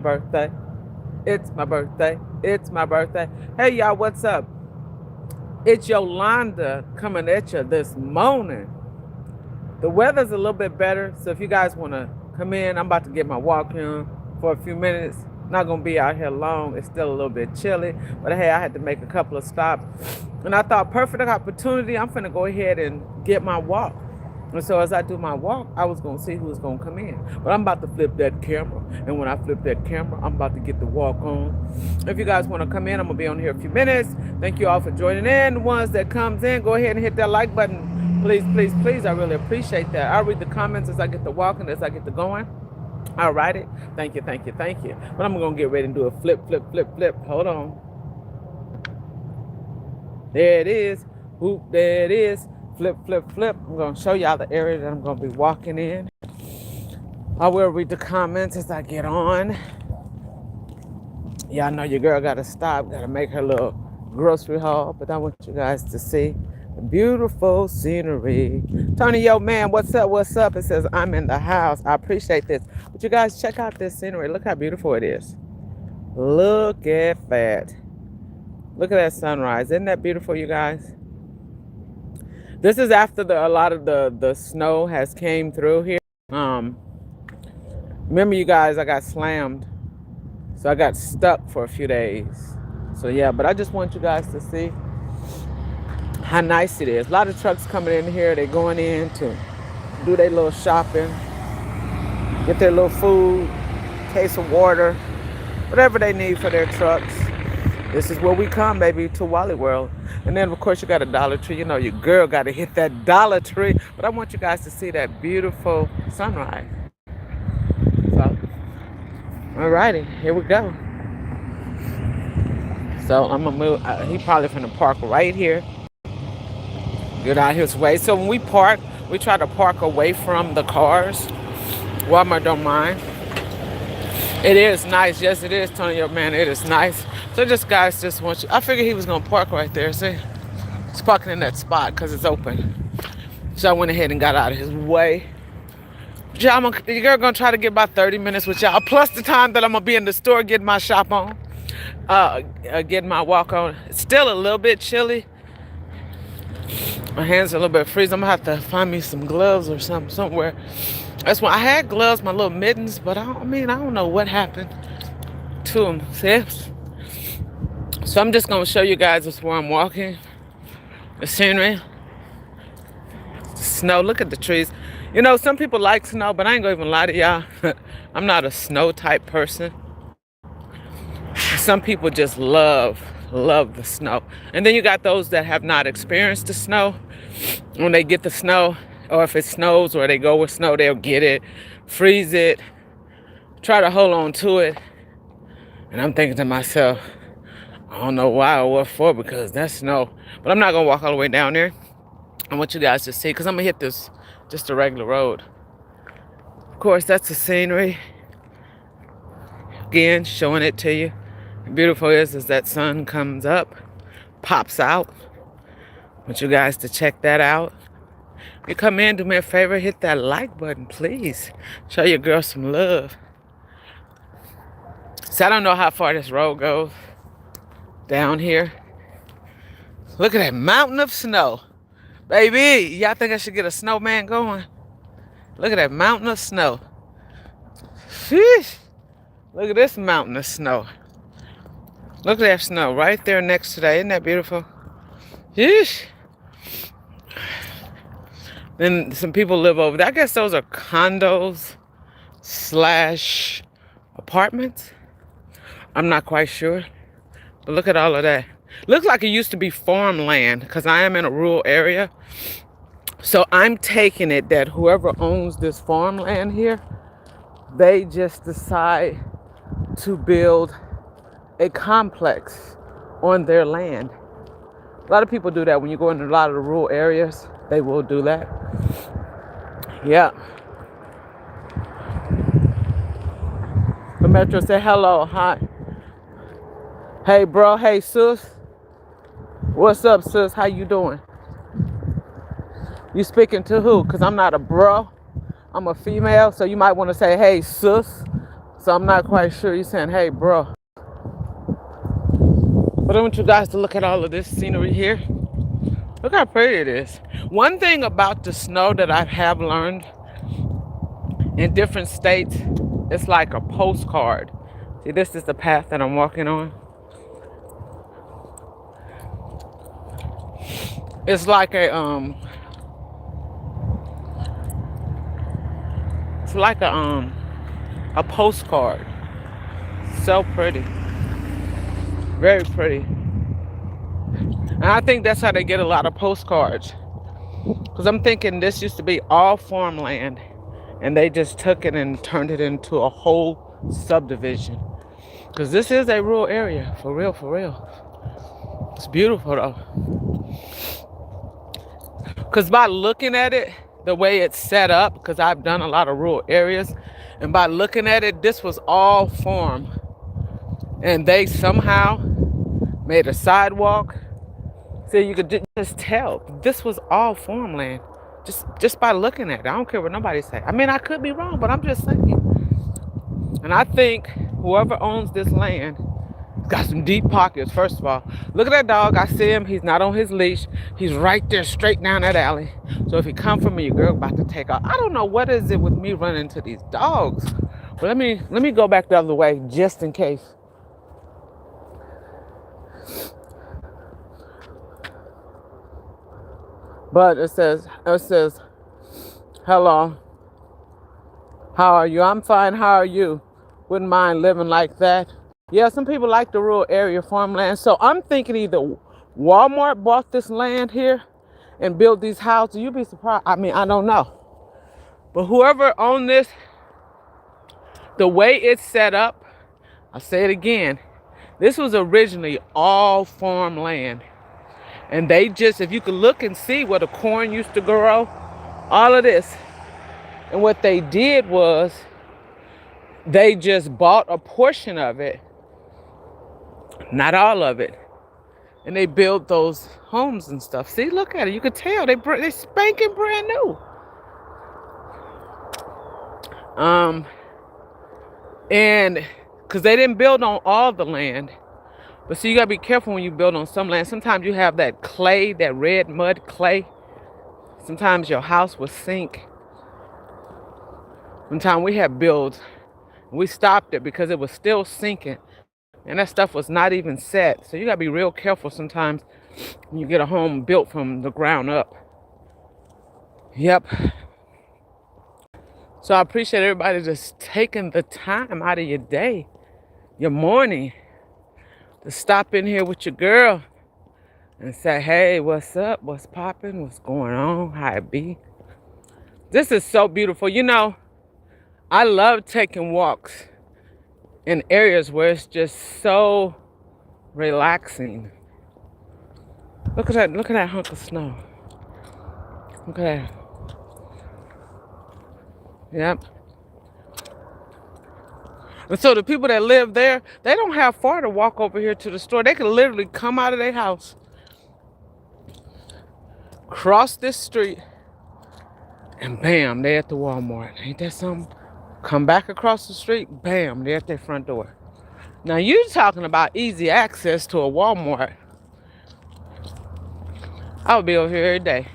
Birthday. It's my birthday. It's my birthday. Hey, y'all, what's up? It's Yolanda coming at you this morning. The weather's a little bit better, so if you guys want to come in, I'm about to get my walk in for a few minutes. Not going to be out here long. It's still a little bit chilly, but hey, I had to make a couple of stops. And I thought, perfect opportunity, I'm finna go ahead and get my walk. And so as I do my walk, I was going to see who's going to come in. But I'm about to flip that camera. And when I flip that camera, I'm about to get the walk on. If you guys want to come in, I'm going to be on here a few minutes. Thank you all for joining in. The ones that comes in, go ahead and hit that like button. Please, please, please. I really appreciate that. I'll read the comments as I get to walking, as I get to going. All righty. Thank you, thank you, thank you. But I'm going to get ready and do a flip, flip, flip, flip. Hold on. There it is. Whoop, there it is. Flip, flip, flip. I'm going to show y'all the area that I'm going to be walking in. I will read the comments as I get on. Y'all know your girl got to stop, got to make her little grocery haul, but I want you guys to see the beautiful scenery. Tony, yo, man, what's up, what's up? It says, I'm in the house. I appreciate this. But you guys, check out this scenery. Look how beautiful it is. Look at that. Look at that sunrise. Isn't that beautiful, you guys? This is after a lot of the snow has came through here. Remember, you guys, I got slammed. So I got stuck for a few days. So yeah, but I just want you guys to see how nice it is. A lot of trucks coming in here. They're going in to do their little shopping, get their little food, case of water, whatever they need for their trucks. This is where we come, baby, to Wally World. And then, of course, you got a Dollar Tree. You know, your girl got to hit that Dollar Tree. But I want you guys to see that beautiful sunrise. So, all righty, here we go. So I'm going to move. He probably finna park right here. Get out his way. So when we park, we try to park away from the cars. Walmart don't mind. It is nice. Yes, it is, Tony. Yo, man, it is nice. So just guys just want you. I figured he was going to park right there. See? He's parking in that spot because it's open. So I went ahead and got out of his way. Your girl going to try to get about 30 minutes with y'all. Plus the time that I'm going to be in the store getting my shop on. Getting my walk on. It's still a little bit chilly. My hands are a little bit freezing. I'm going to have to find me some gloves or something somewhere. That's when I had gloves, my little mittens, but I don't know what happened to them. See? So I'm just going to show you guys this where I'm walking. The scenery. The snow. Look at the trees. You know, some people like snow, but I ain't going to even lie to y'all. I'm not a snow type person. Some people just love the snow. And then you got those that have not experienced the snow. When they get the snow, or if it snows or they go with snow, they'll get it, freeze it, try to hold on to it. And I'm thinking to myself, I don't know why or what for, because that's snow. But I'm not going to walk all the way down there. I want you guys to see, because I'm going to hit this, just a regular road. Of course, that's the scenery. Again, showing it to you. Beautiful is that sun comes up, pops out. I want you guys to check that out. If you come in, do me a favor, hit that like button, please. Show your girl some love. So I don't know how far this road goes down here. Look at that mountain of snow. Baby, y'all think I should get a snowman going? Look at that mountain of snow. Sheesh. Look at this mountain of snow. Look at that snow right there next to that. Isn't that beautiful? Yeesh. Then some people live over there. I guess those are condos / apartments. I'm not quite sure. But look at all of that. Looks like it used to be farmland because I am in a rural area. So I'm taking it that whoever owns this farmland here, they just decide to build a complex on their land. A lot of people do that. When you go into a lot of the rural areas, they will do that. Yeah. The Metro say hello, hi. Hey bro, hey sis. What's up, sis? How you doing? You speaking to who? Because I'm not a bro. I'm a female, so you might want to say, hey sis. So I'm not quite sure. He's saying, hey, bro. But I want you guys to look at all of this scenery here. Look how pretty it is. One thing about the snow that I have learned in different states, it's like a postcard. See, this is the path that I'm walking on. It's like a postcard. So pretty. Very pretty. And I think that's how they get a lot of postcards. Because I'm thinking this used to be all farmland. And they just took it and turned it into a whole subdivision. Because this is a rural area. For real, for real. It's beautiful though. Because by looking at it, the way it's set up, because I've done a lot of rural areas, and by looking at it, this was all farm. And they somehow made a sidewalk. So you could just tell this was all farmland. Just by looking at it. I don't care what nobody say. I mean, I could be wrong, but I'm just saying. And I think whoever owns this land got some deep pockets, first of all. Look at that dog. I see him. He's not on his leash. He's right there straight down that alley. So if he come for me, your girl about to take off. I don't know what is it with me running into these dogs. But let me go back the other way just in case. But it says, hello, how are you? I'm fine, how are you? Wouldn't mind living like that. Yeah, some people like the rural area farmland. So I'm thinking either Walmart bought this land here and built these houses. You'd be surprised. I mean, I don't know. But whoever owned this, the way it's set up, I'll say it again, this was originally all farmland. And they just, if you could look and see where the corn used to grow, all of this. And what they did was they just bought a portion of it, not all of it. And they built those homes and stuff. See, look at it. You could tell they spanking brand new. And because they didn't build on all the land. But so you gotta be careful when you build on some land. Sometimes you have that clay, that red mud clay. Sometimes your house will sink. One time we had builds, we stopped it because it was still sinking. And that stuff was not even set. So you gotta be real careful sometimes when you get a home built from the ground up. Yep. So I appreciate everybody just taking the time out of your day, your morning, to stop in here with your girl and say, hey, what's up? What's popping? What's going on? How it be? This is so beautiful. You know, I love taking walks in areas where it's just so relaxing. Look at that hunk of snow. Look at that. Yep. And so the people that live there, they don't have far to walk over here to the store. They can literally come out of their house, cross this street, and bam, they're at the Walmart. Ain't that something? Come back across the street, bam, they're at their front door. Now you're talking about easy access to a Walmart. I would be over here every day.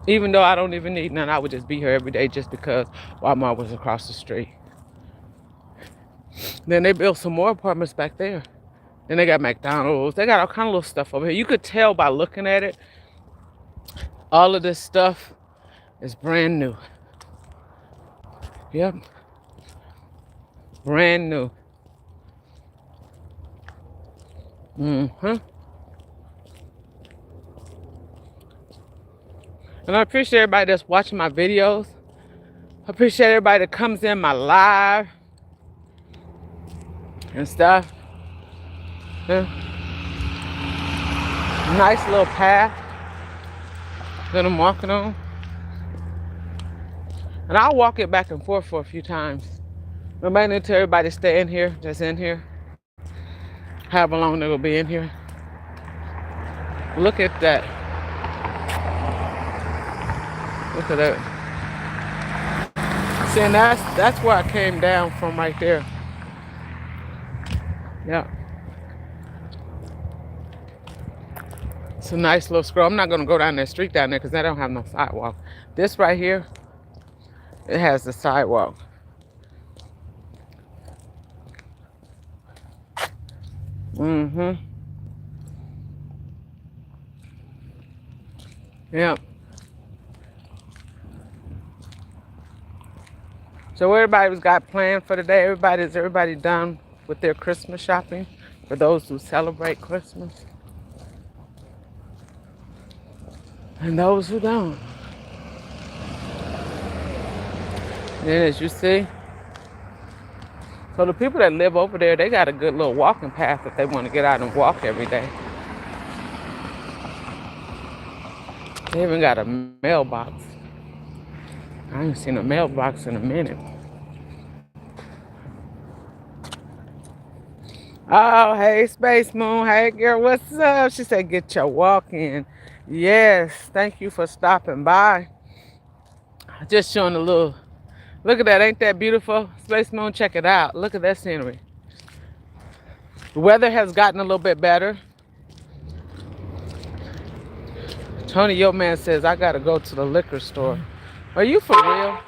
Even though I don't even need none, I would just be here every day just because Walmart was across the street. Then they built some more apartments back there. Then they got McDonald's. They got all kind of little stuff over here. You could tell by looking at it, all of this stuff is brand new. Yep. Brand new. Mm-hmm. And I appreciate everybody that's watching my videos. I appreciate everybody that comes in my live and stuff. Yeah. Nice little path that I'm walking on. And I'll walk it back and forth for a few times. Nobody need to everybody stay in here, just in here. However long they will be in here. Look at that. Look at that. See, and that's where I came down from right there. Yeah. It's a nice little scroll. I'm not gonna go down that street down there because I don't have no sidewalk. This right here, it has the sidewalk. Mm-hmm. Yeah. So what everybody's got planned for today? Everybody done with their Christmas shopping for those who celebrate Christmas? And those who don't. And then as you see, so the people that live over there, they got a good little walking path if they want to get out and walk every day. They even got a mailbox. I haven't seen a mailbox in a minute. Oh, hey, Space Moon. Hey, girl, what's up? She said, get your walk in. Yes, thank you for stopping by. Just showing a little. Look at that. Ain't that beautiful? Space Moon, check it out. Look at that scenery. The weather has gotten a little bit better. Tony, your man says, I got to go to the liquor store. Are you for real?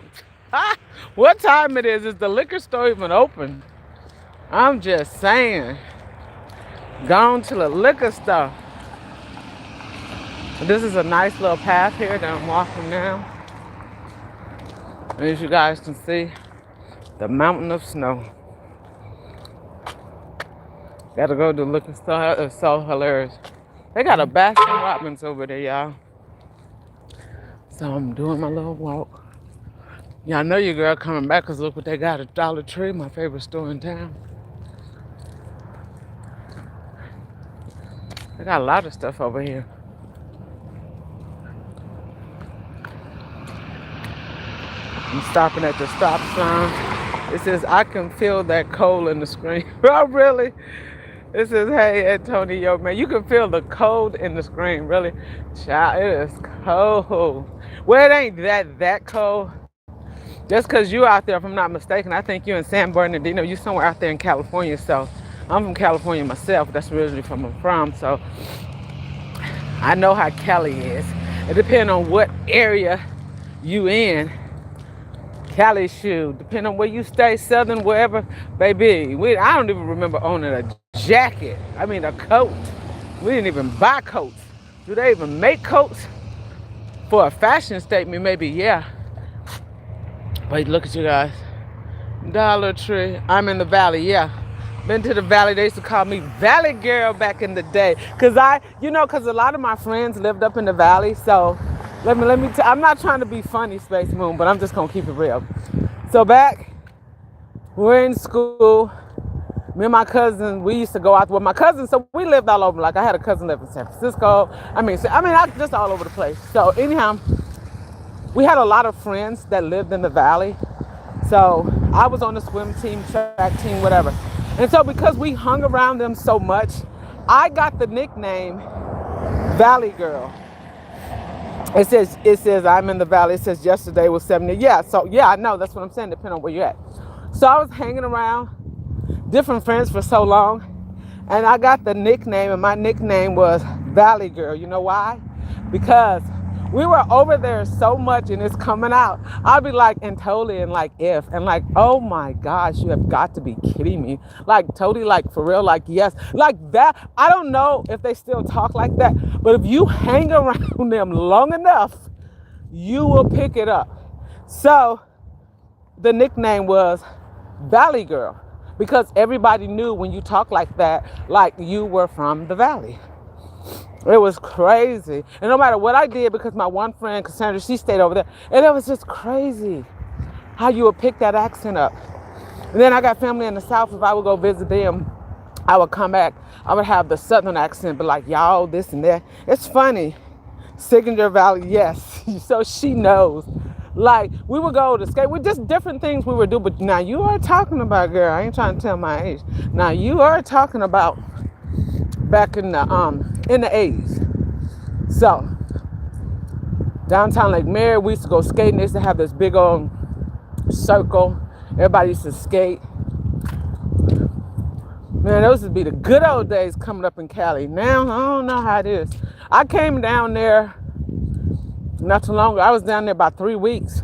What time it is? Is the liquor store even open? I'm just saying. Gone to the liquor store. This is a nice little path here that I'm walking down. And as you guys can see, the mountain of snow. Gotta go to the liquor store. It's so hilarious. They got a Baskin Robbins over there, y'all. So I'm doing my little walk. Y'all know your girl coming back because look what they got at Dollar Tree, my favorite store in town. They got a lot of stuff over here. I'm stopping at the stop sign. It says, I can feel that cold in the screen. Oh, really? It says, hey, Antonio, man, you can feel the cold in the screen, really? Child, it is cold. Well, it ain't that cold. Just because you out there, if I'm not mistaken, I think you're in San Bernardino. You somewhere out there in California. So I'm from California myself. That's originally from I'm from. So I know how Cali is. It depends on what area you in. Cali shoe, depending on where you stay, southern, wherever, baby. I don't even remember owning a jacket. I mean, a coat. We didn't even buy coats. Do they even make coats? For a fashion statement, maybe, yeah. But look at you guys. Dollar Tree. I'm in the valley, yeah. Been to the valley. They used to call me Valley Girl back in the day. Cause a lot of my friends lived up in the valley. So let me I'm not trying to be funny, Space Moon, but I'm just gonna keep it real. So back, we're in school. Me and my cousin, we used to go out with my cousin. So we lived all over. Like I had a cousin live in San Francisco. I just all over the place. So anyhow, we had a lot of friends that lived in the valley. So I was on the swim team, track team, whatever. And so because we hung around them so much, I got the nickname Valley Girl. It says I'm in the valley. It says yesterday was 70. Yeah, so yeah, I know. That's what I'm saying, depending on where you're at. So I was hanging around different friends for so long, and I got the nickname, and my nickname was Valley Girl. You know why? Because we were over there so much, and it's coming out. I'll be like, and totally, and like if, and like, oh my gosh, you have got to be kidding me. Like totally, like for real, like yes, like that. I don't know if they still talk like that, but if you hang around them long enough, you will pick it up. So the nickname was Valley Girl because everybody knew when you talk like that, like you were from the valley. It was crazy. And no matter what I did, because my one friend, Cassandra, she stayed over there. And it was just crazy how you would pick that accent up. And then I got family in the South. If I would go visit them, I would come back. I would have the Southern accent, but like, y'all, this and that. It's funny. Signature Valley, yes. So she knows. Like, we would go to skate. With just different things we would do. But now you are talking about, girl, I ain't trying to tell my age. Now you are talking about back in the 80s. So downtown Lake Mary, we used to go skating. They used to have this big old circle. Everybody used to skate. Man, those would be the good old days coming up in Cali. Now, I don't know how it is. I came down there not too long ago. I was down there about 3 weeks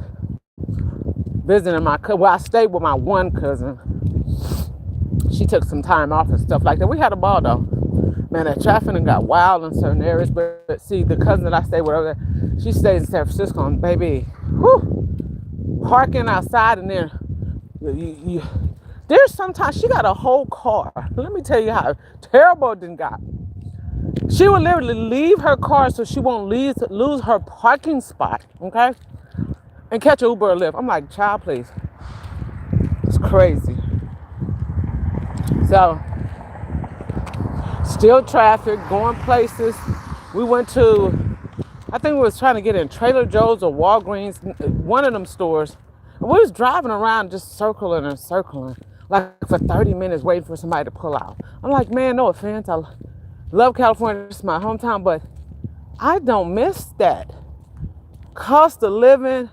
visiting my cousin. Well, I stayed with my one cousin. She took some time off and stuff like that. We had a ball, though. Man, that traffic got wild in certain areas. But see, the cousin that I stayed with over there, she stays in San Francisco. And baby, parking outside and then there's sometimes she got a whole car. Let me tell you how terrible it got. She would literally leave her car so she won't lose her parking spot, okay? And catch an Uber or Lyft. I'm like, child, please. It's crazy. So, still traffic, going places. We went to, I think we was trying to get in Trader Joe's or Walgreens, one of them stores. And we was driving around just circling and circling, like for 30 minutes waiting for somebody to pull out. I'm like, man, no offense. I love California. It's my hometown, but I don't miss that. Cost of living,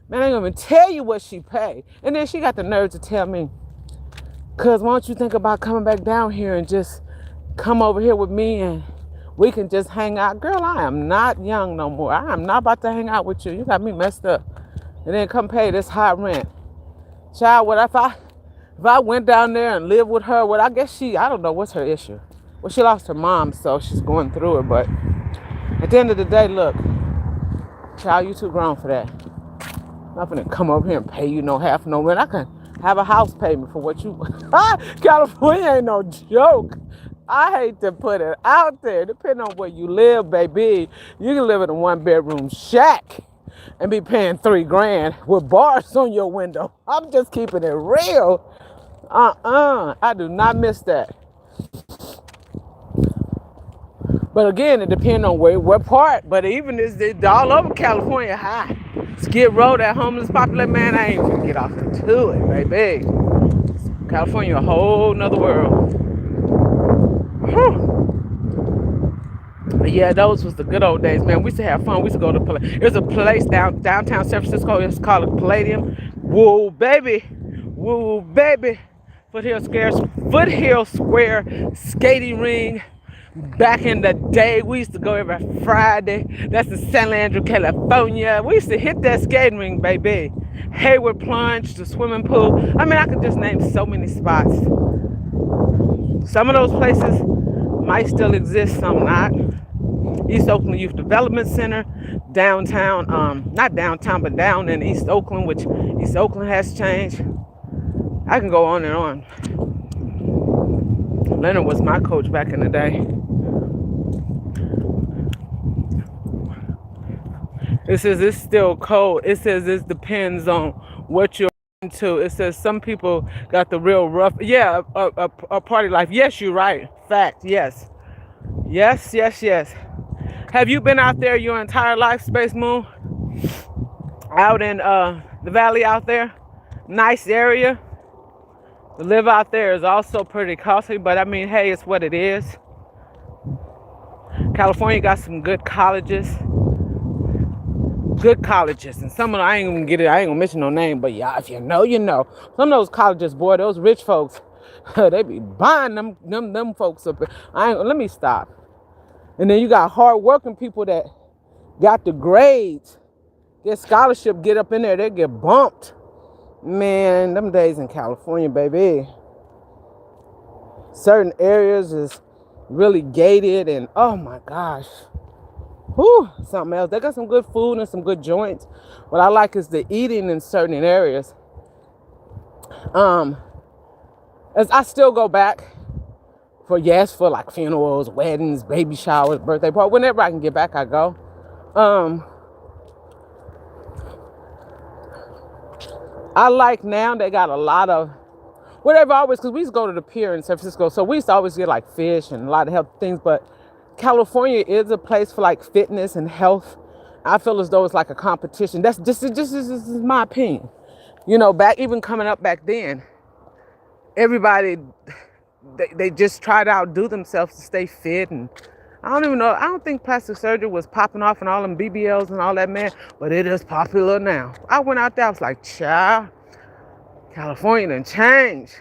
man, I ain't gonna even tell you what she paid. And then she got the nerve to tell me, cause why don't you think about coming back down here and just come over here with me and we can just hang out. Girl, I am not young no more. I am not about to hang out with you. You got me messed up. And then come pay this high rent. Child, what if I went down there and lived with her? Well, I guess I don't know what's her issue. Well, she lost her mom, so she's going through it. But at the end of the day, look, child, you too grown for that. I'm not gonna come over here and pay you no half no rent. I can have a house payment for what you. California ain't no joke. I hate to put it out there. Depending on where you live, baby, you can live in a 1-bedroom shack and be paying $3,000 with bars on your window. I'm just keeping it real. I do not miss that. But again, it depends on what part. But even it's all over California high. Skid Row, that homeless populated, man, I ain't gonna get off into it, baby. California, a whole nother world. But yeah, those was the good old days, man. We used to have fun. We used to go to there's a place downtown San Francisco. It's called a Palladium. Woo, baby. Foothill Square skating ring. Back in the day, we used to go every Friday. That's in San Andrew, California. We used to hit that skating ring, baby. Hayward Plunge, the swimming pool. I mean, I could just name so many spots. Some of those places might still exist, some not. East Oakland Youth Development Center, downtown, not downtown, but down in East Oakland, which East Oakland has changed. I can go on and on. Leonard was my coach back in the day. It says it's still cold. It says it depends on what you're into. It says some people got the real rough. Yeah, a party life. Yes, you're right. Fact. Yes. Have you been out there your entire life, Space Moon? Out in the valley out there? Nice area. To live out there is also pretty costly, but I mean, hey, it's what it is. California got some good colleges. And some of them, I ain't gonna mention no name, but yeah, if you know, you know. Some of those colleges, boy, those rich folks, they be buying them folks up. Let me stop. And then you got hard-working people that got the grades, get scholarship, get up in there, they get bumped. Man, them days in California, baby. Certain areas is really gated, and oh my gosh. Whew, something else. They got some good food and some good joints. What I like is the eating in certain areas. As I still go back for like funerals, weddings, baby showers, birthday parties. Whenever I can get back, I go. I like now they got a lot of whatever always, because we used to go to the pier in San Francisco, so we used to always get like fish and a lot of healthy things, but California is a place for like fitness and health. I feel as though it's like a competition. That's just this is my opinion. You know, even coming up back then, everybody they just try to outdo themselves to stay fit, and I don't even know. I don't think plastic surgery was popping off and all them BBLs and all that, man. But it is popular now. I went out there. I was like, child, California done changed.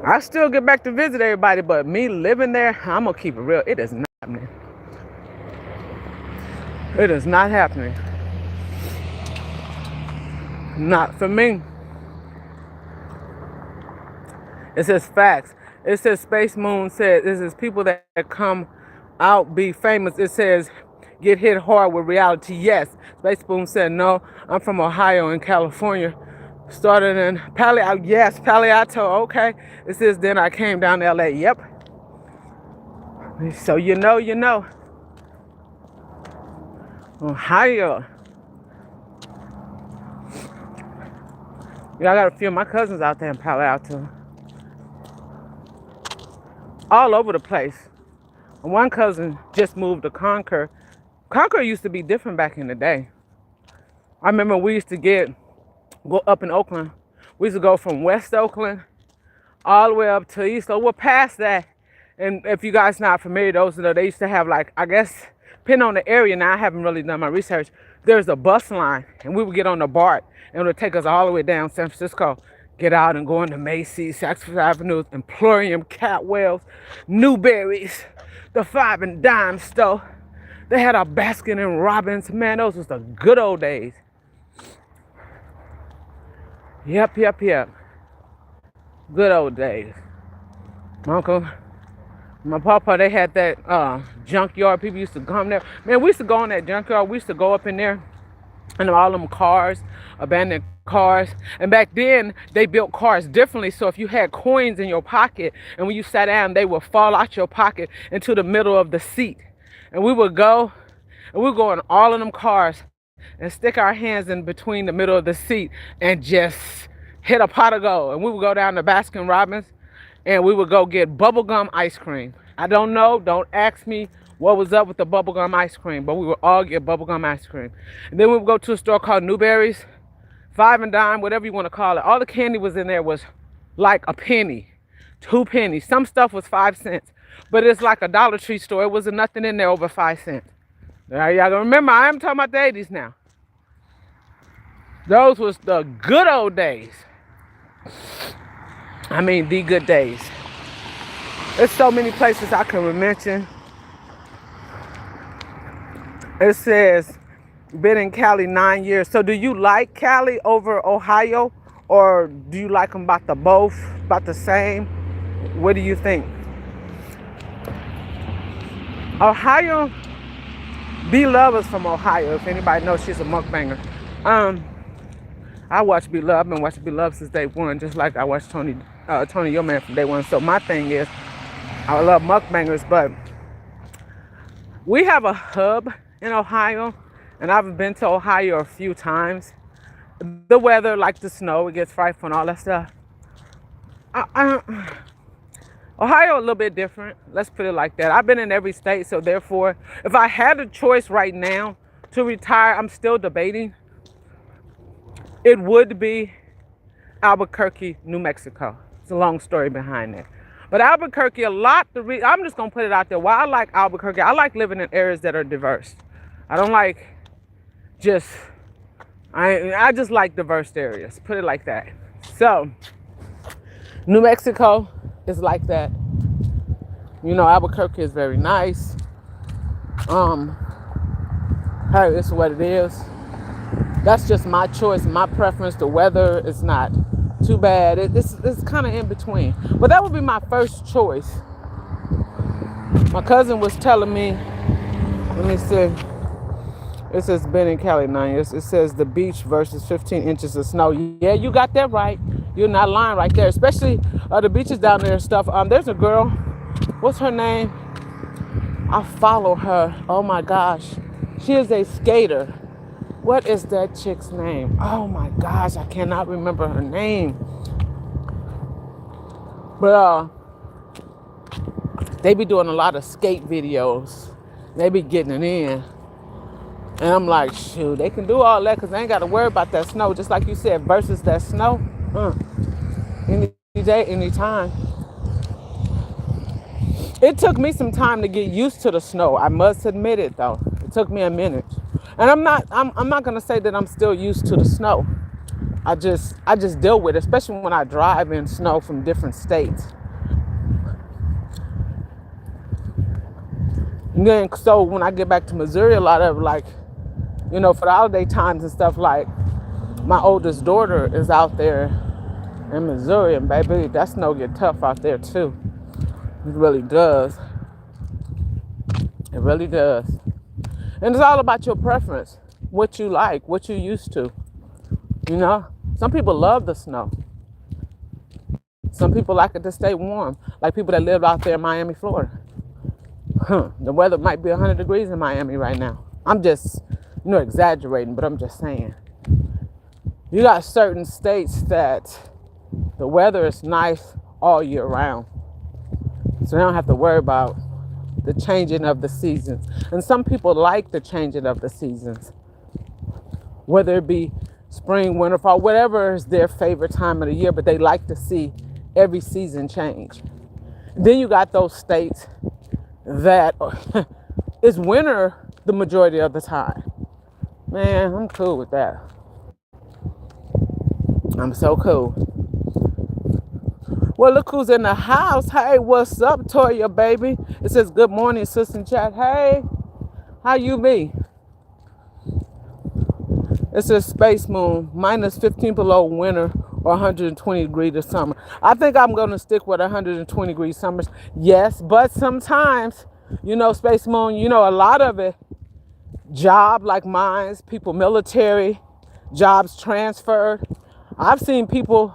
I still get back to visit everybody, but me living there, I'm gonna keep it real. It is not happening. It is not happening. Not for me. It says facts. It says Space Moon said this is people that come out be famous. It says get hit hard with reality. Yes. Space Moon said no. I'm from Ohio and California. Started in Palo Alto. Yes, Palo Alto. Okay. It says then I came down to LA. Yep. So you know. Ohio. Yeah, I got a few of my cousins out there in Palo Alto. All over the place. One cousin just moved to Concord. Concord used to be different back in the day. I remember we used to go up in Oakland. We used to go from West Oakland all the way up to East. So we're past that. And if you guys not familiar, those that they used to have, like, I guess, depending on the area, now I haven't really done my research, there's a bus line. And we would get on the BART and it would take us all the way down San Francisco. Get out and go into Macy's, Saks Avenue, Emporium, Catwells, Newberry's, the Five and Dime store. They had a Baskin and Robbins. Man, those was the good old days. Yep. Good old days. My uncle, my papa, they had that junkyard. People used to come there. Man, we used to go in that junkyard. We used to go up in there and all them cars, abandoned cars. And back then, they built cars differently. So if you had coins in your pocket and when you sat down, they would fall out your pocket into the middle of the seat. And we would go in all of them cars and stick our hands in between the middle of the seat and just hit a pot of gold. And we would go down to Baskin Robbins and we would go get bubblegum ice cream. I don't know, don't ask me what was up with the bubblegum ice cream, but we would all get bubblegum ice cream. And then we would go to a store called Newberry's, Five and Dime, whatever you want to call it. All the candy was in there was like a penny, 2 pennies. Some stuff was 5 cents, but it's like a Dollar Tree store. It wasn't nothing in there over 5 cents. Now, y'all gotta remember, I am talking about the 80s now. Those was the good old days. I mean, the good days. There's so many places I can mention. It says, been in Cali 9 years. So do you like Cali over Ohio? Or do you like them about the same? What do you think? Ohio, B-Love is from Ohio. If anybody knows, she's a mukbanger. I watch B-Love. I've been watching B-Love since day one, just like I watched Tony Your Man from day one. So my thing is, I love mukbangers, but we have a hub in Ohio, and I've been to Ohio a few times. The weather, like the snow, it gets frightful and all that stuff. Ohio a little bit different. Let's put it like that. I've been in every state, so therefore, if I had a choice right now to retire, I'm still debating. It would be Albuquerque, New Mexico. It's a long story behind that. But Albuquerque, I'm just going to put it out there. Why I like Albuquerque, I like living in areas that are diverse. I don't like I just like diverse areas. Put it like that. So, New Mexico is like that. You know, Albuquerque is very nice. Hey, it's what it is. That's just my choice, my preference. The weather is not too bad. It's kind of in between. But that would be my first choice. My cousin was telling me, let me see. It says been in Cali 9 years. It says the beach versus 15 inches of snow. Yeah, you got that right. You're not lying right there. Especially the beaches down there and stuff. There's a girl. What's her name? I follow her. Oh my gosh. She is a skater. What is that chick's name? Oh my gosh, I cannot remember her name. But they be doing a lot of skate videos. They be getting it in. And I'm like, shoot, they can do all that because they ain't got to worry about that snow. Just like you said, versus that snow. Any day, any time. It took me some time to get used to the snow. I must admit it, though. It took me a minute. And I'm not gonna say that I'm still used to the snow. I just deal with it, especially when I drive in snow from different states. And then so when I get back to Missouri, a lot of like, for the holiday times and stuff, like my oldest daughter is out there in Missouri, and baby, that snow get tough out there too. It really does. It really does. And it's all about your preference, what you like, what you used to. Some people love the snow. Some people like it to stay warm, like people that live out there in Miami, Florida. The weather might be 100 degrees in Miami right now. I'm just, exaggerating, but I'm just saying. You got certain states that the weather is nice all year round. So they don't have to worry about the changing of the seasons. And some people like the changing of the seasons, whether it be spring, winter, fall, whatever is their favorite time of the year, but they like to see every season change. Then you got those states that it's winter the majority of the time. Man, I'm cool with that. I'm so cool. Well, look who's in the house. Hey, what's up, Toya, baby? It says, good morning, sis in chat. Hey, how you be? It says Space Moon, minus 15 below winter or 120 degrees this summer. I think I'm going to stick with 120 degree summers. Yes, but sometimes, Space Moon, a lot of it, job like mine, people military, jobs transferred. I've seen people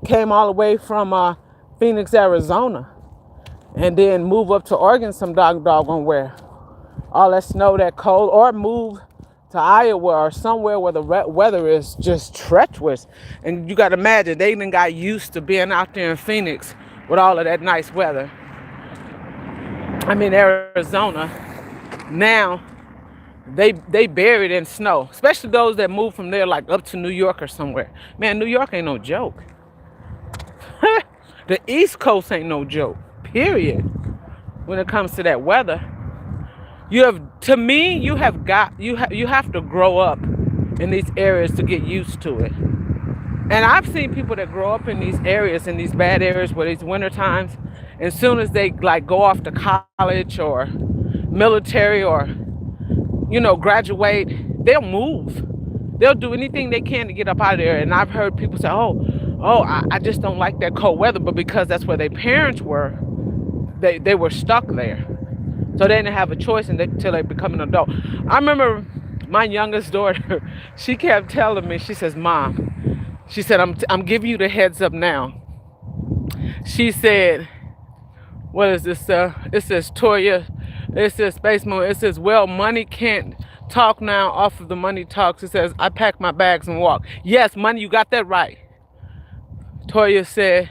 came all the way from Phoenix, Arizona, and then move up to Oregon some doggone where. All that snow, that cold, or move to Iowa or somewhere where the weather is just treacherous. And you got to imagine, they even got used to being out there in Phoenix with all of that nice weather. I mean, Arizona, now they buried in snow, especially those that move from there like up to New York or somewhere. Man, New York ain't no joke. The East Coast ain't no joke, period, when it comes to that weather. You have to grow up in these areas to get used to it. And I've seen people that grow up in these areas, in these bad areas where these winter times, as soon as they like go off to college or military or, graduate, they'll move. They'll do anything they can to get up out of there. And I've heard people say, I just don't like that cold weather. But because that's where their parents were, they were stuck there. So they didn't have a choice until they become an adult. I remember my youngest daughter, she kept telling me, she says, Mom, she said, I'm giving you the heads up now. She said, what is this? It says Toya, it says Space Moon, it says, well, money can't talk now, off of the money talks. It says, I pack my bags and walk. Yes, money, you got that right. Toya said,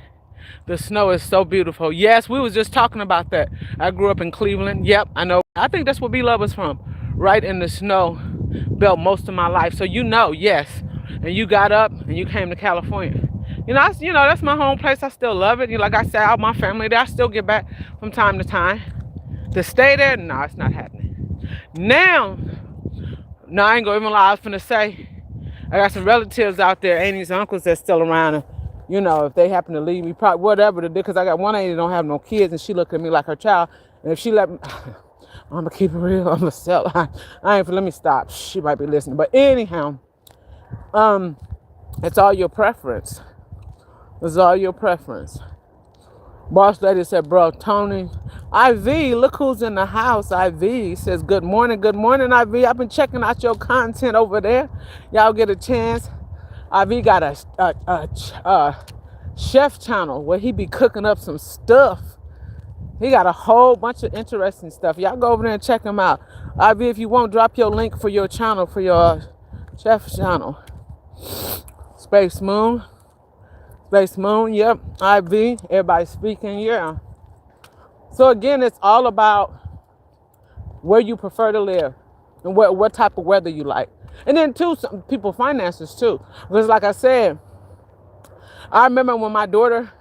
the snow is so beautiful. Yes, we was just talking about that. I grew up in Cleveland. Yep, I know. I think that's where B-Love was from. Right in the snow belt most of my life. So yes. And you got up and you came to California. That's my home place. I still love it. Like I said, all my family there. I still get back from time to time. To stay there? No, it's not happening. Now, I ain't gonna even lie. I was finna say, I got some relatives out there, aunties, uncles that's still around. And, if they happen to leave me, probably whatever to do, because I got one auntie that don't have no kids, and she look at me like her child. And if she let me, I'm gonna keep it real. I'm gonna sell. Let me stop. She might be listening, but anyhow, it's all your preference. It's all your preference. Boss lady said, bro, Tony, IV, look who's in the house. IV says, good morning, IV. I've been checking out your content over there. Y'all get a chance. IV got a chef channel where he be cooking up some stuff. He got a whole bunch of interesting stuff. Y'all go over there and check him out. IV, if you want, drop your link for your channel, for your chef channel. Space Moon, yep. IV, everybody speaking, yeah. So again, it's all about where you prefer to live and what type of weather you like. And then too, some people finances too. Because like I said, I remember when my daughter,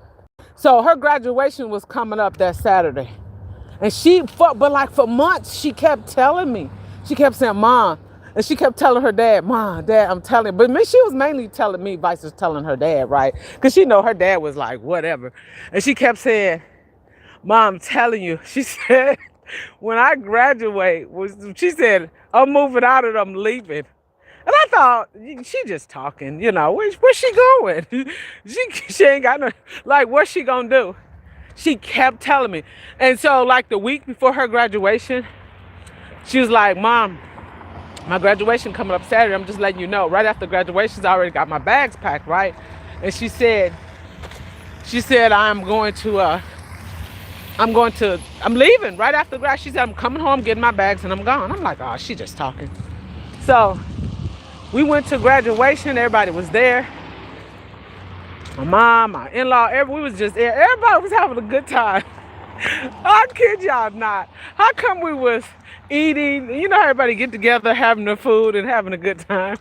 so her graduation was coming up that Saturday. And for months, she kept telling me, she kept saying, Mom, And she kept telling her dad, Mom, Dad, I'm telling. But she was mainly telling me versus telling her dad, right? Because she know her dad was like, whatever. And she kept saying, Mom, I'm telling you. She said, when I graduate, she said, I'm moving out and I'm leaving. And I thought, she just talking, where's she going? she ain't got no, like, what's she gonna do? She kept telling me. And so, like, the week before her graduation, she was like, Mom, my graduation coming up Saturday. I'm just letting you know. Right after graduation, I already got my bags packed, right? And she said, I'm leaving right after grad. She said, I'm coming home, getting my bags, and I'm gone. I'm like, oh, she just talking. So we went to graduation. Everybody was there. My mom, my in-law, we was just there. Everybody was having a good time. I kid y'all not. How come we was eating? You know how everybody get together, having the food and having a good time.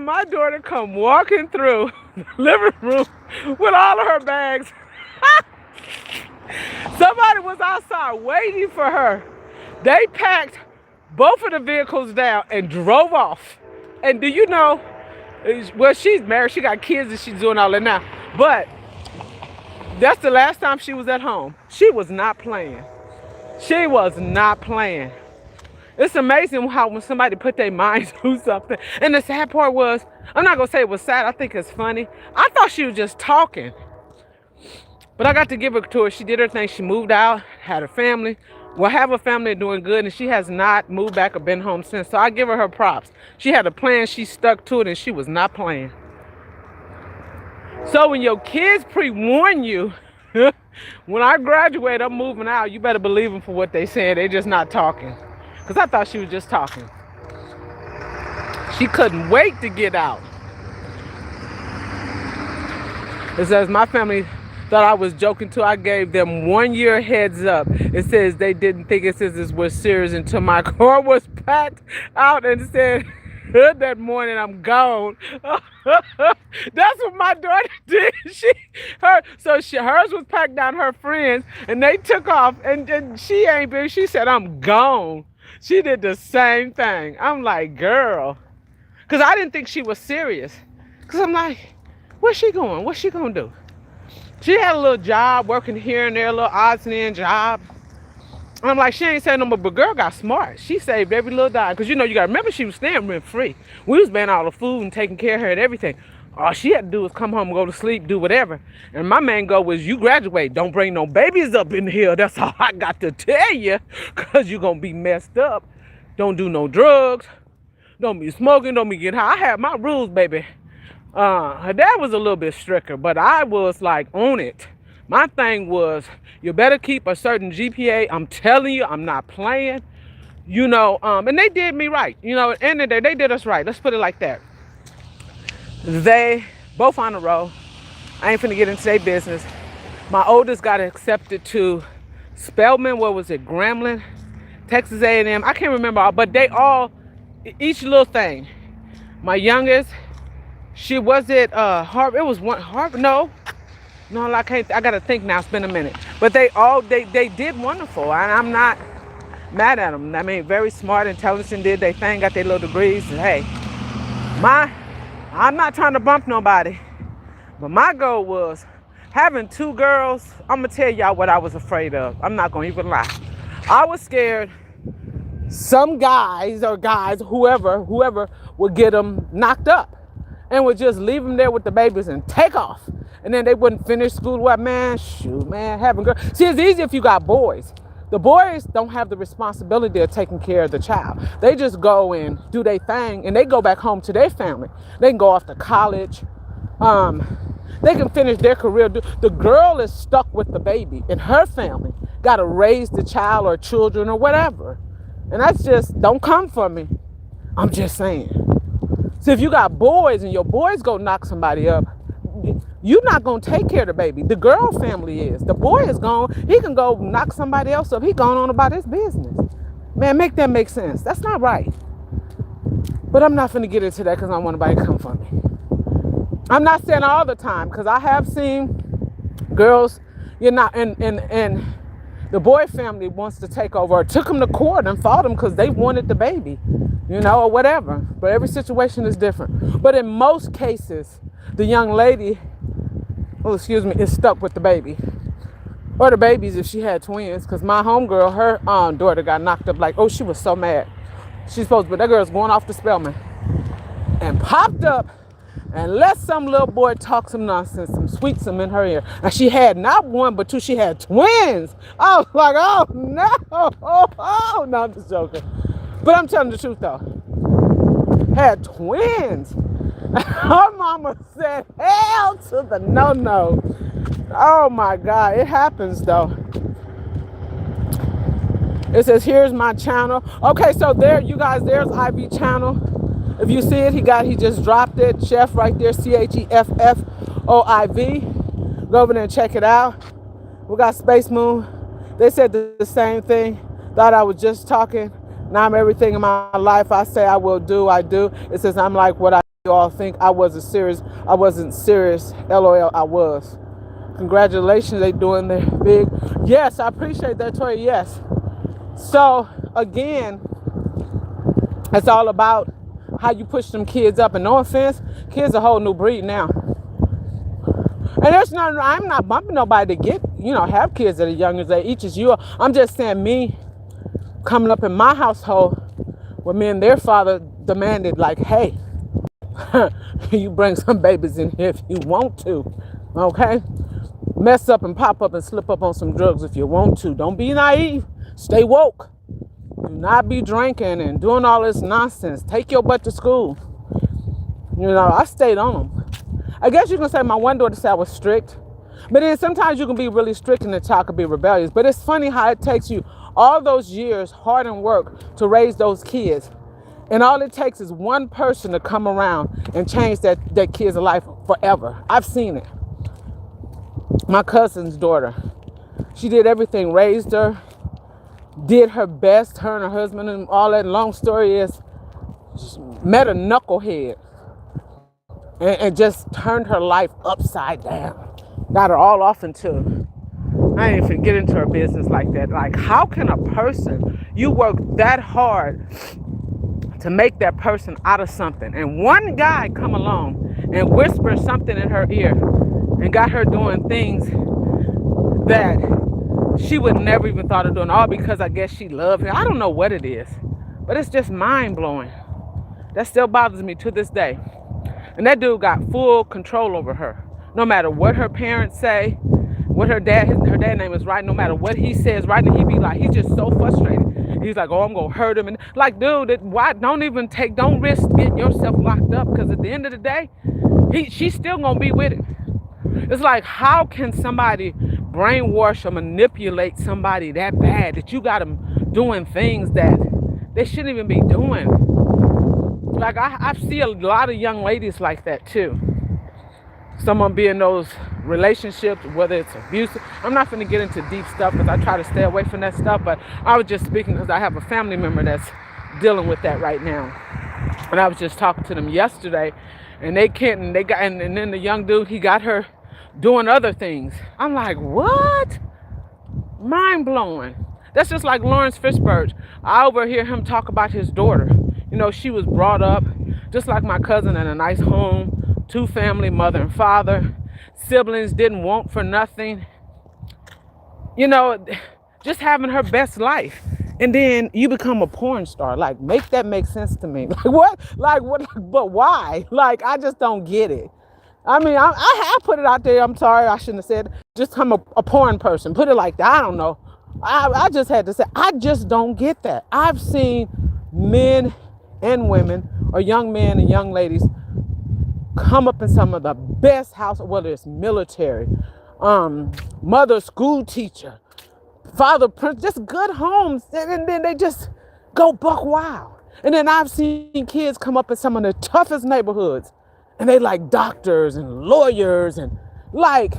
My daughter come walking through the living room with all of her bags. Somebody was outside waiting for her. They packed both of the vehicles down and drove off. And do you know, well, she's married, she got kids, and she's doing all that now. But that's the last time she was at home. She was not playing. She was not playing. It's amazing how when somebody put their mind to something. And the sad part was, I'm not going to say it was sad. I think it's funny. I thought she was just talking. But I got to give it to her. She did her thing. She moved out, had a family. Well, have a family doing good. And she has not moved back or been home since. So I give her props. She had a plan. She stuck to it. And she was not playing. So when your kids pre-warn you, when I graduate, I'm moving out, you better believe them for what they saying. They just not talking. Because I thought she was just talking. She couldn't wait to get out. It says my family thought I was joking too. I gave them 1 year heads up. It says they didn't think it was serious until my car was packed out and said, that morning I'm gone. That's what my daughter did. Hers was packed down, her friends, and they took off, and she ain't been. She said, I'm gone. She did the same thing. I'm like, girl, because I didn't think she was serious. Because I'm like, where's she going? What's she gonna do? She had a little job working here and there, a little odds and end job. I'm like, she ain't saying no more, but girl got smart. She saved every little dime. Because, you gotta remember she was staying rent free. We was paying all the food and taking care of her and everything. All she had to do was come home, go to sleep, do whatever. And my main goal was, you graduate. Don't bring no babies up in here. That's all I got to tell you. Because you're going to be messed up. Don't do no drugs. Don't be smoking. Don't be getting high. I had my rules, baby. Her dad was a little bit stricter, but I was like on it. My thing was, you better keep a certain GPA. I'm telling you, I'm not playing. And they did me right. At the end of the day, they did us right. Let's put it like that. They both on the road. I ain't finna get into their business. My oldest got accepted to Spelman, Grambling, Texas A&M. I can't remember all, but they all, each little thing. My youngest, she was at Harvard. It was one Harvard. No, I can't. I gotta think now. It's been a minute. But they did wonderful, and I'm not mad at them. I mean, very smart, intelligent, did their thing, got their little degrees. And hey, I'm not trying to bump nobody, but my goal was having two girls. I'm gonna tell y'all what I was afraid of. I'm not gonna even lie. I was scared some guys, whoever would get them knocked up and would just leave them there with the babies and take off. And then they wouldn't finish school. What, man? Shoot, man, having girls. See, it's easy if you got boys. The boys don't have the responsibility of taking care of the child. They just go and do their thing, and they go back home to their family. They can go off to college. They can finish their career. The girl is stuck with the baby, and her family got to raise the child or children or whatever. And that's just, don't come for me. I'm just saying. So if you got boys and your boys go knock somebody up, you're not going to take care of the baby. The girl family is. The boy is gone. He can go knock somebody else up. He gone on about his business. Man, make that make sense. That's not right. But I'm not going to get into that because I don't want nobody to come for me. I'm not saying all the time, because I have seen girls, and the boy family wants to take over, or took them to court and fought them because they wanted the baby. or whatever. But every situation is different. But in most cases, the young lady, is stuck with the baby. Or the babies if she had twins. Because my homegirl, her daughter got knocked up. Like, she was so mad. But that girl's going off to Spelman. And popped up and let some little boy talk some nonsense, some in her ear. And she had not one, but two. She had twins. I was like, oh, no. No, I'm just joking. But I'm telling the truth, though. Had twins. Her mama said, hell to the no. Oh, my God. It happens, though. It says, here's my channel. Okay, so there, you guys, there's Ivy channel. If you see it, he just dropped it. Chef right there, CHEFFOIV. Go over there and check it out. We got Space Moon. They said the same thing. Thought I was just talking. Now I'm everything in my life. I say I will do, I do. It says I'm like what I all think. I wasn't serious. LOL, I was. Congratulations, they doing their big. Yes, I appreciate that, Toya. Yes. So again, it's all about how you push them kids up. And no offense, kids are a whole new breed now. And I'm not bumping nobody to get, have kids at a young age. Each is you. I'm just saying me coming up in my household where me and their father demanded like, hey, you bring some babies in here if you want to. Okay? Mess up and pop up and slip up on some drugs if you want to. Don't be naive. Stay woke. Do not be drinking and doing all this nonsense. Take your butt to school. I stayed on them. I guess you can say my one daughter said I was strict. But then sometimes you can be really strict and the child can be rebellious. But it's funny how it takes you all those years, hard and work, to raise those kids. And all it takes is one person to come around and change that kid's life forever. I've seen it. My cousin's daughter. She did everything, raised her, did her best, her and her husband, and all that. Long story is, met a knucklehead and just turned her life upside down. Got her all off into, I ain't even get into her business like that. Like, how can a person, you work that hard to make that person out of something, and one guy come along and whisper something in her ear and got her doing things that she would never even thought of doing, all because I guess she loved him. I don't know what it is, but it's just mind-blowing. That still bothers me to this day. And that dude got full control over her. No matter what her parents say, what her dad name is right, no matter what he says right, and he be like, he's just so frustrated. He's like, I'm gonna hurt him. And like, dude, why don't risk getting yourself locked up, because at the end of the day, she's still gonna be with him. It's like, how can somebody brainwash or manipulate somebody that bad that you got them doing things that they shouldn't even be doing? Like, I see a lot of young ladies like that too. Someone be in those relationships, whether it's abusive. I'm not going to get into deep stuff because I try to stay away from that stuff, but I was just speaking because I have a family member that's dealing with that right now. And I was just talking to them yesterday, and and then the young dude, he got her doing other things. I'm like, what? Mind blowing. That's just like Lawrence Fishburne. I overhear him talk about his daughter. She was brought up just like my cousin in a nice home, 2 family, mother and father. Siblings didn't want for nothing. Just having her best life. And then you become a porn star. Like, make that make sense to me. Like, what? Like, what? But why? Like, I just don't get it. I mean, I put it out there. I'm sorry, I shouldn't have said. Just I'm a porn person. Put it like that. I don't know. I just had to say, I just don't get that. I've seen men and women, or young men and young ladies, come up in some of the best houses, whether it's military, mother school teacher, father prince, just good homes, and then they just go buck wild. And then I've seen kids come up in some of the toughest neighborhoods, and they like doctors and lawyers, and like,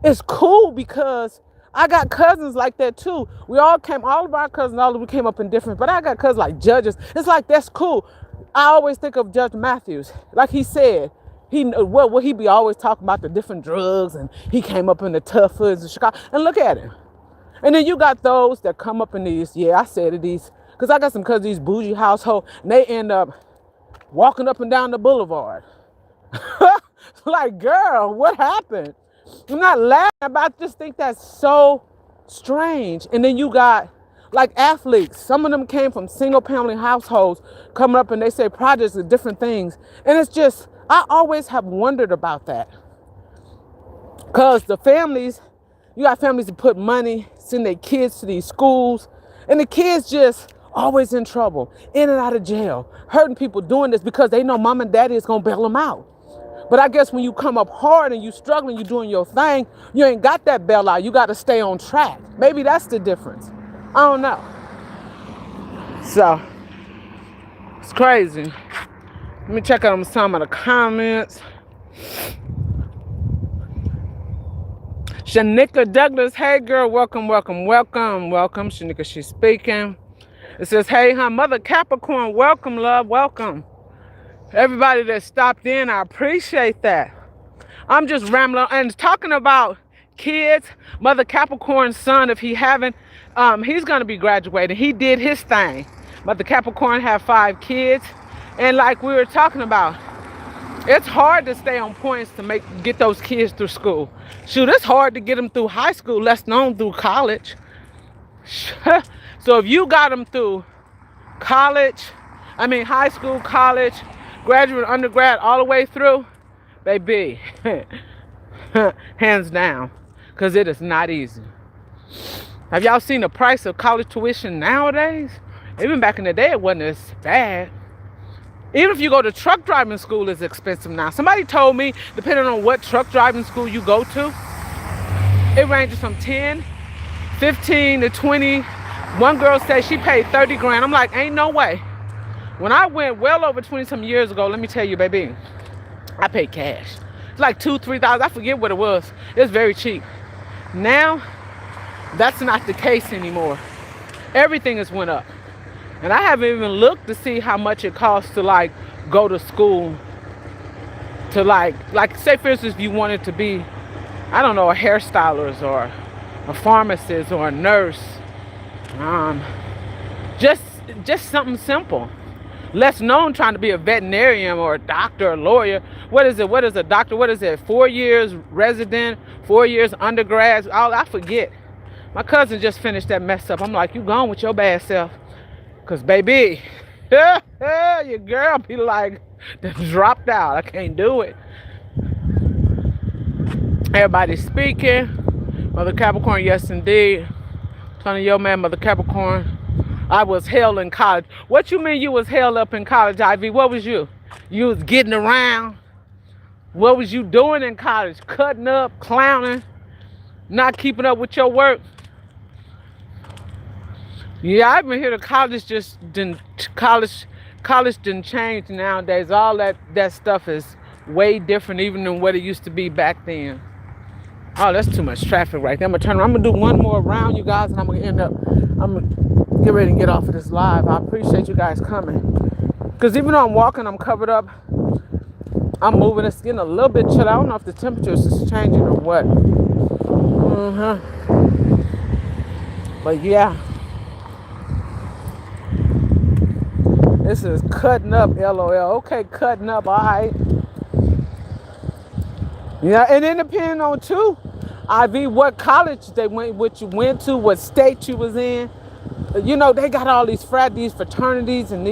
it's cool because I got cousins like that too. All of our cousins, we came up in different, but I got cousins like judges. It's like, that's cool. I always think of Judge Matthews. Like he said, he be always talking about the different drugs, and he came up in the tough hoods of Chicago. And look at him. And then you got those that come up in these, because Because I got some cousins, these bougie household, and they end up walking up and down the boulevard. Like, girl, what happened? I'm not laughing, but I just think that's so strange. And then you got like athletes. Some of them came from single family households coming up and they say projects and different things. And it's just, I always have wondered about that. Because the families, you got families that put money, send their kids to these schools, and the kids just always in trouble, in and out of jail, hurting people doing this because they know mom and daddy is going to bail them out. But I guess when you come up hard and you struggling, you doing your thing, you ain't got that bailout. You got to stay on track. Maybe that's the difference. I don't know. So, it's crazy. Let me check out some of the comments. Shanika Douglas, hey girl, welcome. Shanika, she's speaking. It says, hey, Mother Capricorn, welcome, love, welcome. Everybody that stopped in, I appreciate that. I'm just rambling and talking about kids. Mother Capricorn's son, if he haven't, he's going to be graduating. He did his thing. Mother Capricorn have 5 kids. And like we were talking about, it's hard to stay on points to get those kids through school. Shoot, it's hard to get them through high school, less known through college. So if you got them through high school, college, graduate, undergrad, all the way through, baby, hands down, because it is not easy. Have y'all seen the price of college tuition nowadays? Even back in the day, it wasn't as bad. Even if you go to truck driving school, it's expensive now. Somebody told me, depending on what truck driving school you go to, it ranges from 10, 15 to 20. One girl said she paid 30 grand. I'm like, ain't no way. When I went well over 20 some years ago, let me tell you, baby, I paid cash. It's like $2,000, $3,000. I forget what it was. It's very cheap. Now, that's not the case anymore. Everything has went up. And I haven't even looked to see how much it costs to like go to school. To like say for instance, if you wanted to be, I don't know, a hairstylist or a pharmacist or a nurse. Just something simple. Less known, trying to be a veterinarian or a doctor or lawyer. What is it? What is a doctor? What is it? 4 years resident, 4 years undergrad. I forget. My cousin just finished that mess up. I'm like, you gone with your bad self. Because, baby, your girl be like, dropped out. I can't do it. Everybody's speaking. Mother Capricorn, yes, indeed. Tony, yo, man, Mother Capricorn. I was hell in college. What you mean you was hell up in college, Ivy? What was you? You was getting around. What was you doing in college? Cutting up, clowning, not keeping up with your work. Yeah, I've been here to college college didn't change nowadays. All that stuff is way different even than what it used to be back then. Oh, that's too much traffic right there. I'm gonna turn around. I'm gonna do one more round, you guys, and I'm gonna get ready to get off of this live. I appreciate you guys coming. Because even though I'm walking, I'm covered up. I'm moving. It's getting a little bit chilly. I don't know if the temperature is changing or what. But yeah. This is cutting up, LOL. Okay, cutting up, all right. Yeah, and it depends on, too, Ivy, what college they went, what you went to, what state you was in. You know, they got all these fraternities and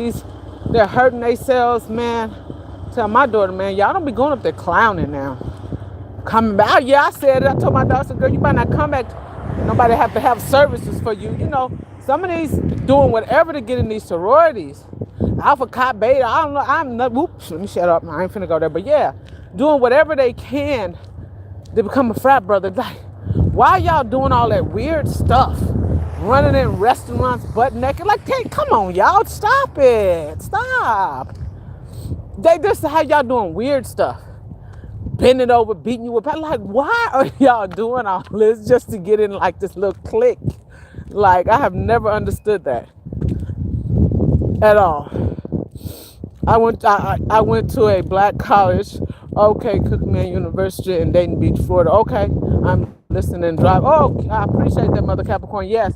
they're hurting themselves, man. Tell my daughter, man, y'all don't be going up there clowning now. Coming back, yeah, I said it. I told my daughter, I said, girl, you better not come back. Nobody have to have services for you. You know, some of these doing whatever to get in these sororities. Alpha, Cop, Beta, I don't know. I'm not, whoops, let me shut up. I ain't finna go there. But yeah, doing whatever they can to become a frat brother. Like, why y'all doing all that weird stuff? Running in restaurants butt naked. Like, hey, come on, y'all. Stop it. Stop. This is how y'all doing weird stuff. Bending over, beating you with, like, why are y'all doing all this just to get in like this little clique? Like, I have never understood that at all. I went to a black college, okay, Cookman University in Dayton Beach, Florida. Okay, I'm listening and drive. Oh, I appreciate that, Mother Capricorn. Yes.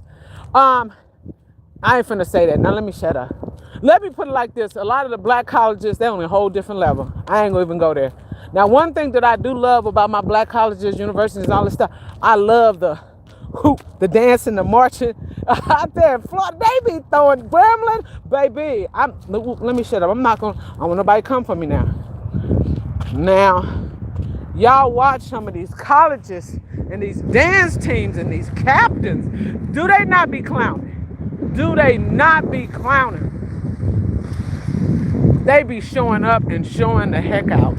I ain't finna say that. Now let me shut up. Let me put it like this. A lot of the black colleges, they're on a whole different level. I ain't gonna even go there. Now, one thing that I do love about my black colleges, universities, and all this stuff, I love the hoop, the dancing, the marching. Out there in Florida, they be throwing grambling. Baby, let me shut up. I'm not gonna, I don't want nobody come for me now. Now, y'all watch some of these colleges and these dance teams and these captains. Do they not be clowning? Do they not be clowning? They be showing up and showing the heck out.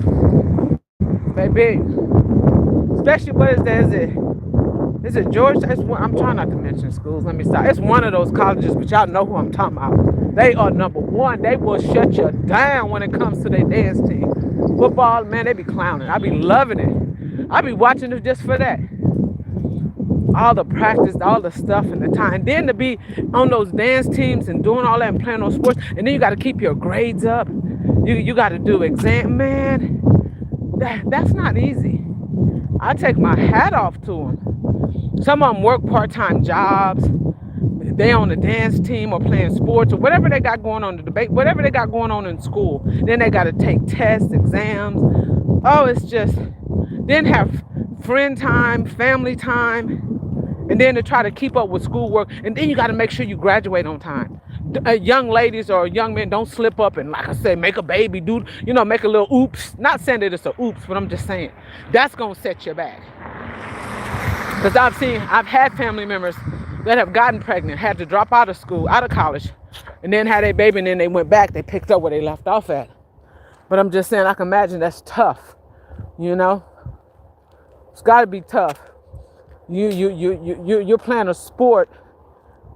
Baby. Especially, what is that? Is it George? I'm trying not to mention schools. Let me stop. It's one of those colleges, but y'all know who I'm talking about. They are number one. They will shut you down when it comes to their dance team. Football, man, they be clowning. I be loving it. I be watching it just for that. All the practice, all the stuff and the time. And then to be on those dance teams and doing all that and playing those sports. And then you got to keep your grades up. You got to do exam. Man, that's not easy. I take my hat off to them. Some of them work part-time jobs. They on the dance team or playing sports or whatever they got going on, the debate, whatever they got going on in school. Then they got to take tests, exams. Oh, it's just, then have friend time, family time, and then to try to keep up with schoolwork. And then you got to make sure you graduate on time. Young ladies or young men, don't slip up and, like I said, make a baby, make a little oops. Not saying that it's a oops, but I'm just saying that's going to set you back. Because I've had family members that have gotten pregnant, had to drop out of school, out of college, and then had a baby, and then they went back, they picked up where they left off at. But I'm just saying, I can imagine that's tough, It's got to be tough. You're playing a sport,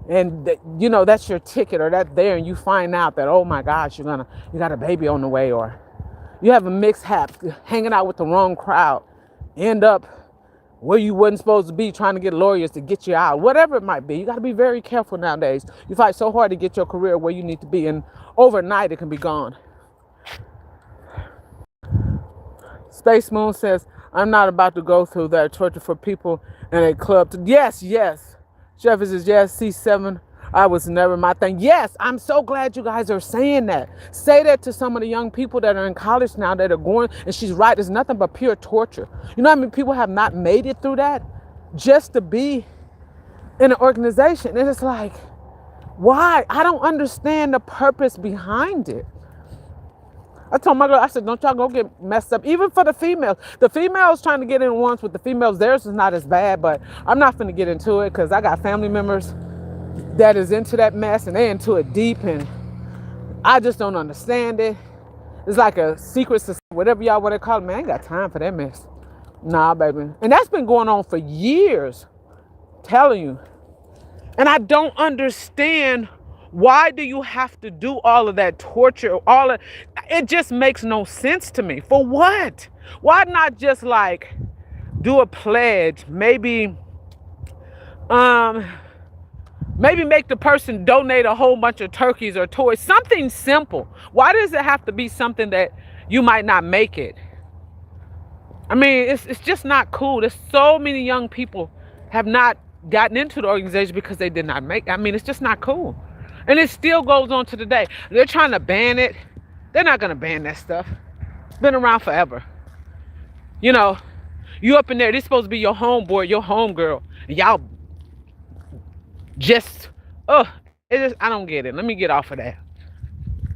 and that's your ticket, or that there, and you find out that, oh my gosh, you got a baby on the way, or you have a mishap, hanging out with the wrong crowd, end up where you wasn't supposed to be, trying to get lawyers to get you out, whatever it might be. You got to be very careful nowadays. You fight so hard to get your career where you need to be, and overnight it can be gone. Space Moon says, I'm not about to go through that torture for people in a club. Yes. Chef says, yes, C7, I was never my thing. Yes, I'm so glad you guys are saying that. Say that to some of the young people that are in college now that are going, and she's right, it's nothing but pure torture. You know how many people have not made it through that just to be in an organization? And it's like, why? I don't understand the purpose behind it. I told my girl, I said, don't y'all go get messed up. Even for the females. The females trying to get in once with the females, theirs is not as bad, but I'm not going to get into it because I got family members that is into that mess, and they into it deep, and I just don't understand it. It's like a secret society, whatever y'all want to call it. Man, I ain't got time for that mess. Nah, baby. And that's been going on for years. Telling you. And I don't understand, why do you have to do all of that torture? It just makes no sense to me. For what? Why not just like do a pledge? Maybe make the person donate a whole bunch of turkeys or toys. Something simple. Why does it have to be something that you might not make it? I mean, it's just not cool. There's so many young people have not gotten into the organization because they did not make it. I mean, it's just not cool. And it still goes on to today. They're trying to ban it. They're not going to ban that stuff. It's been around forever. You up in there, this is supposed to be your homeboy, your homegirl, and y'all just, I don't get it. Let me get off of that.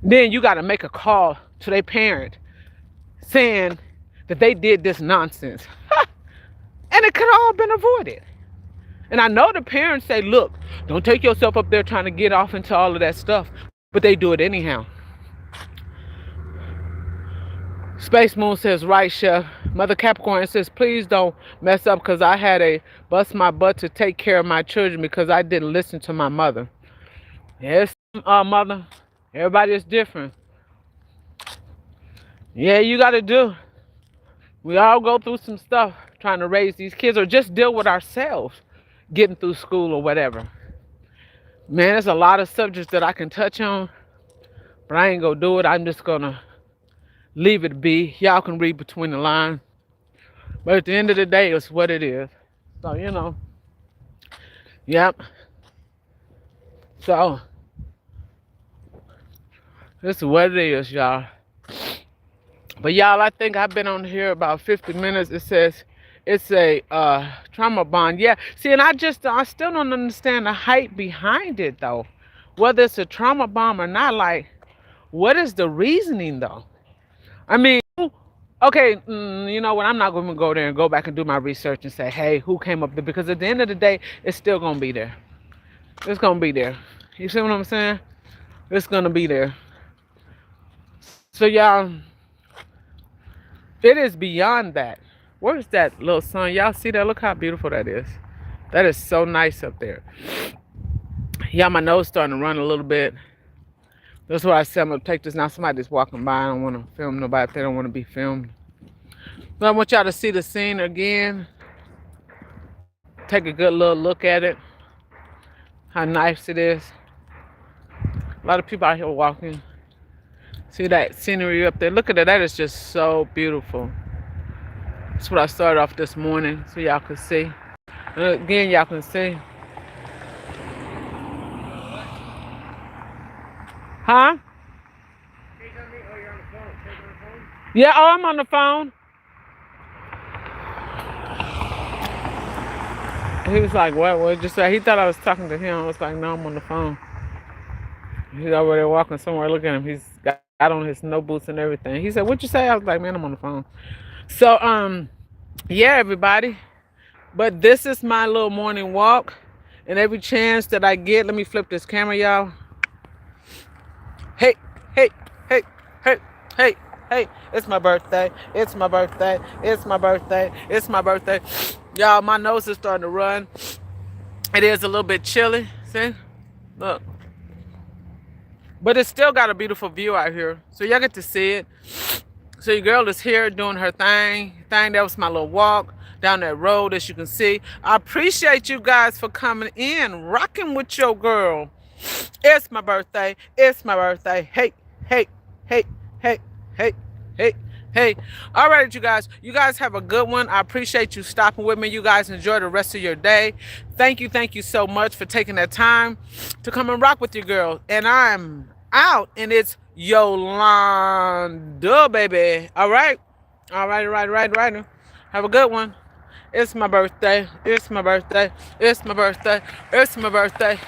Then you got to make a call to their parent saying that they did this nonsense. And it could have all been avoided. And I know the parents say, look, don't take yourself up there trying to get off into all of that stuff. But they do it anyhow. Space Moon says, right, Chef. Mother Capricorn says, please don't mess up because I had to bust my butt to take care of my children because I didn't listen to my mother. Yes, mother. Everybody is different. Yeah, you got to do. We all go through some stuff trying to raise these kids or just deal with ourselves getting through school or whatever. Man, there's a lot of subjects that I can touch on, but I ain't gonna do it. I'm just gonna leave it be. Y'all can read between the lines. But at the end of the day, it's what it is. So, yep. So, This is what it is, y'all. But y'all, I think I've been on here about 50 minutes. It says it's a trauma bond. Yeah. See, and I still don't understand the hype behind it though. Whether it's a trauma bomb or not, like, what is the reasoning though? I mean, okay, you know what? I'm not going to go there and go back and do my research and say, hey, who came up with it? Because at the end of the day, it's still going to be there. It's going to be there. You see what I'm saying? It's going to be there. So, y'all, it is beyond that. Where's that little sun? Y'all see that? Look how beautiful that is. That is so nice up there. Yeah, my nose starting to run a little bit. That's why I said I'm going to take this. Now somebody's walking by. I don't want to film nobody if they don't want to be filmed. But I want y'all to see the scene again. Take a good little look at it. How nice it is. A lot of people out here walking. See that scenery up there? Look at it. That is just so beautiful. That's what I started off this morning so y'all can see. And again, y'all can see. Huh? Yeah, oh, I'm on the phone. He was like, what? What did you say? He thought I was talking to him. I was like, no, I'm on the phone. He's over there walking somewhere. Look at him. He's got on his snow boots and everything. He said, what'd you say? I was like, man, I'm on the phone. So, yeah, everybody. But this is my little morning walk. And every chance that I get, let me flip this camera, y'all. Hey, hey, hey, hey, hey, hey. It's my birthday. It's my birthday. It's my birthday. It's my birthday. Y'all, my nose is starting to run. It is a little bit chilly. See? Look. But it's still got a beautiful view out here. So y'all get to see it. So your girl is here doing her thing. That was my little walk down that road, as you can see. I appreciate you guys for coming in, rocking with your girl. It's my birthday. It's my birthday. Hey, hey, hey, hey, hey, hey, hey. All right, you guys. You guys have a good one. I appreciate you stopping with me. You guys enjoy the rest of your day. Thank you so much for taking that time to come and rock with your girl. And I'm out, and it's Yolanda, baby. All right. All right. Have a good one. It's my birthday. It's my birthday. It's my birthday. It's my birthday.